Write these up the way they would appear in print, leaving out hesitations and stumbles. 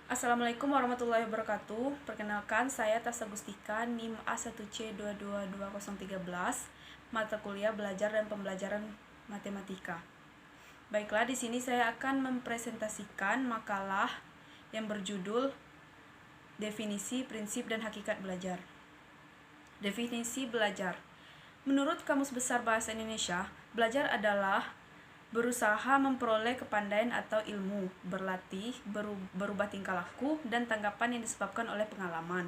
Assalamualaikum warahmatullahi wabarakatuh. Perkenalkan, saya Tasa Gustika, NIM A1C222013, mata kuliah belajar dan pembelajaran matematika. Baiklah, di sini saya akan mempresentasikan makalah yang berjudul Definisi, Prinsip, dan Hakikat Belajar. Definisi belajar. Menurut Kamus Besar Bahasa Indonesia, belajar adalah berusaha memperoleh kepandaian atau ilmu, berlatih, berubah tingkah laku, dan tanggapan yang disebabkan oleh pengalaman.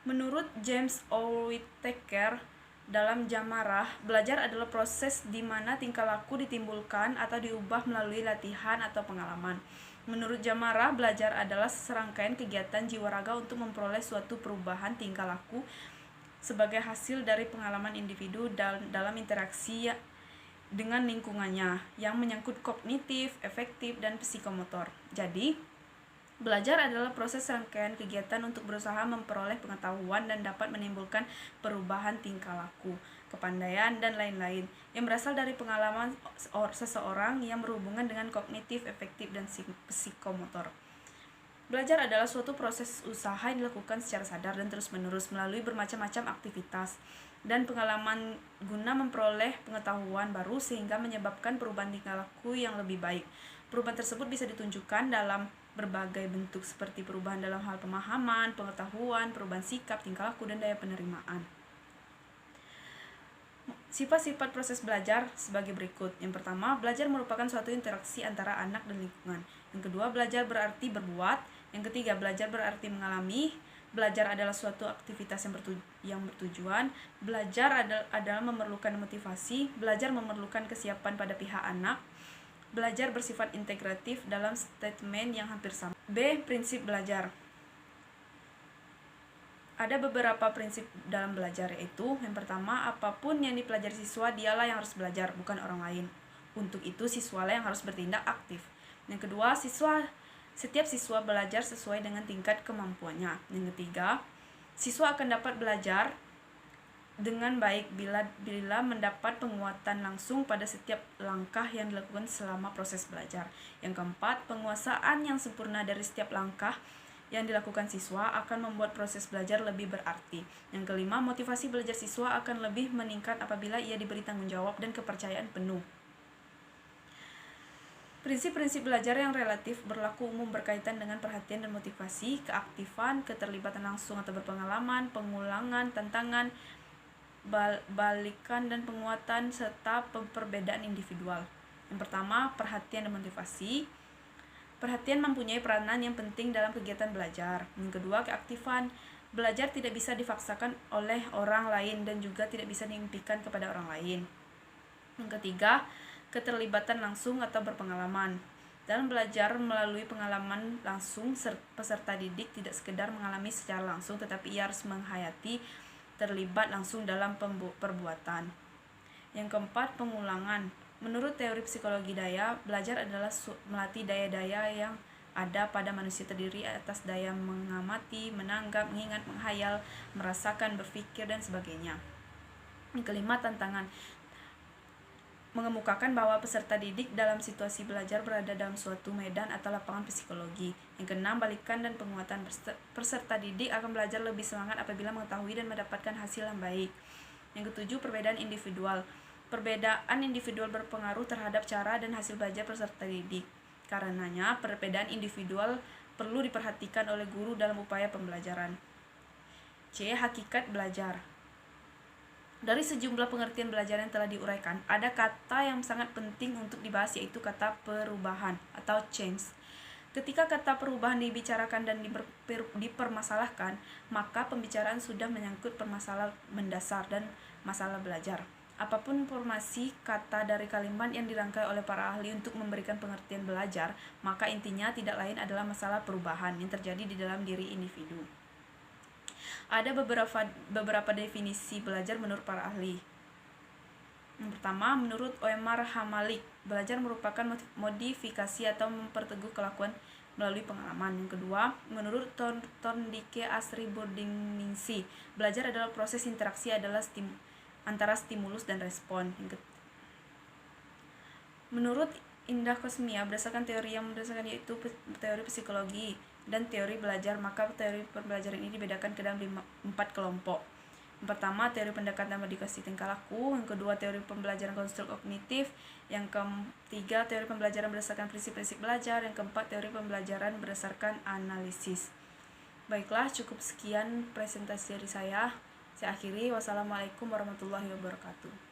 Menurut James O. Whittaker, dalam Jamarah, belajar adalah proses di mana tingkah laku ditimbulkan atau diubah melalui latihan atau pengalaman. Menurut Jamarah, belajar adalah serangkaian kegiatan jiwa raga untuk memperoleh suatu perubahan tingkah laku sebagai hasil dari pengalaman individu dalam interaksi dengan lingkungannya yang menyangkut kognitif, efektif, dan psikomotor. Jadi, belajar adalah proses rangkaian kegiatan untuk berusaha memperoleh pengetahuan dan dapat menimbulkan perubahan tingkah laku, kepandaian, dan lain-lain yang berasal dari pengalaman seseorang yang berhubungan dengan kognitif, efektif, dan psikomotor. Belajar adalah suatu proses usaha yang dilakukan secara sadar dan terus-menerus melalui bermacam-macam aktivitas dan pengalaman guna memperoleh pengetahuan baru sehingga menyebabkan perubahan tingkah laku yang lebih baik. Perubahan tersebut bisa ditunjukkan dalam berbagai bentuk seperti perubahan dalam hal pemahaman, pengetahuan, perubahan sikap, tingkah laku, dan daya penerimaan. Sifat-sifat proses belajar sebagai berikut. Yang pertama, belajar merupakan suatu interaksi antara anak dan lingkungan. Yang kedua, belajar berarti berbuat. Yang ketiga, belajar berarti mengalami. Belajar adalah suatu aktivitas yang bertujuan. Belajar adalah memerlukan motivasi. Belajar memerlukan kesiapan pada pihak anak. Belajar bersifat integratif dalam statement yang hampir sama. B. Prinsip belajar. Ada beberapa prinsip dalam belajar, yaitu yang pertama, apapun yang dipelajari siswa, dialah yang harus belajar, bukan orang lain. Untuk itu, siswalah yang harus bertindak aktif. Yang kedua, setiap siswa belajar sesuai dengan tingkat kemampuannya. Yang ketiga, siswa akan dapat belajar dengan baik bila mendapat penguatan langsung pada setiap langkah yang dilakukan selama proses belajar. Yang keempat, penguasaan yang sempurna dari setiap langkah yang dilakukan siswa akan membuat proses belajar lebih berarti. Yang kelima, motivasi belajar siswa akan lebih meningkat apabila ia diberi tanggung jawab dan kepercayaan penuh. Prinsip-prinsip belajar yang relatif berlaku umum berkaitan dengan perhatian dan motivasi, keaktifan, keterlibatan langsung atau berpengalaman, pengulangan, tantangan, balikan dan penguatan, serta perbedaan individual. Yang pertama, perhatian dan motivasi. Perhatian mempunyai peranan yang penting dalam kegiatan belajar. Yang kedua, keaktifan. Belajar tidak bisa dipaksakan oleh orang lain dan juga tidak bisa diimpikan kepada orang lain. Yang ketiga, keterlibatan langsung atau berpengalaman. Dalam belajar melalui pengalaman langsung, peserta didik tidak sekedar mengalami secara langsung, tetapi ia harus menghayati, terlibat langsung dalam perbuatan. Yang keempat, pengulangan. Menurut teori psikologi daya, belajar adalah melatih daya-daya yang ada pada manusia terdiri atas daya mengamati, menanggap, mengingat, menghayal, merasakan, berpikir, dan sebagainya. Yang kelima, tantangan. Mengemukakan bahwa peserta didik dalam situasi belajar berada dalam suatu medan atau lapangan psikologi. Yang keenam, balikan dan penguatan. Peserta didik akan belajar lebih semangat apabila mengetahui dan mendapatkan hasil yang baik. Yang ketujuh, perbedaan individual. Perbedaan individual berpengaruh terhadap cara dan hasil belajar peserta didik. Karenanya, perbedaan individual perlu diperhatikan oleh guru dalam upaya pembelajaran. C. Hakikat belajar. Dari sejumlah pengertian belajar yang telah diuraikan, ada kata yang sangat penting untuk dibahas, yaitu kata perubahan atau change. Ketika kata perubahan dibicarakan dan dipermasalahkan, maka pembicaraan sudah menyangkut permasalahan mendasar dan masalah belajar. Apapun formasi kata dari kalimat yang dirangkai oleh para ahli untuk memberikan pengertian belajar, maka intinya tidak lain adalah masalah perubahan yang terjadi di dalam diri individu. Ada beberapa definisi belajar menurut para ahli. Yang pertama, menurut Omar Hamalik, belajar merupakan modifikasi atau memperteguh kelakuan melalui pengalaman. Yang kedua, menurut Thorndike Asri Bordiningsi, belajar adalah proses interaksi antara stimulus dan respon. Menurut Indah Kosmia, berdasarkan teori yang yaitu teori psikologi, dan teori belajar. Maka teori pembelajaran ini dibedakan ke dalam 4 kelompok. Yang pertama, teori pendekatan edukasi tingkah laku. Yang kedua, teori pembelajaran konstruk kognitif. Yang ketiga, teori pembelajaran berdasarkan prinsip-prinsip belajar. Yang keempat, teori pembelajaran berdasarkan analisis. Baiklah, cukup sekian presentasi dari saya. Saya akhiri. Wassalamualaikum warahmatullahi wabarakatuh.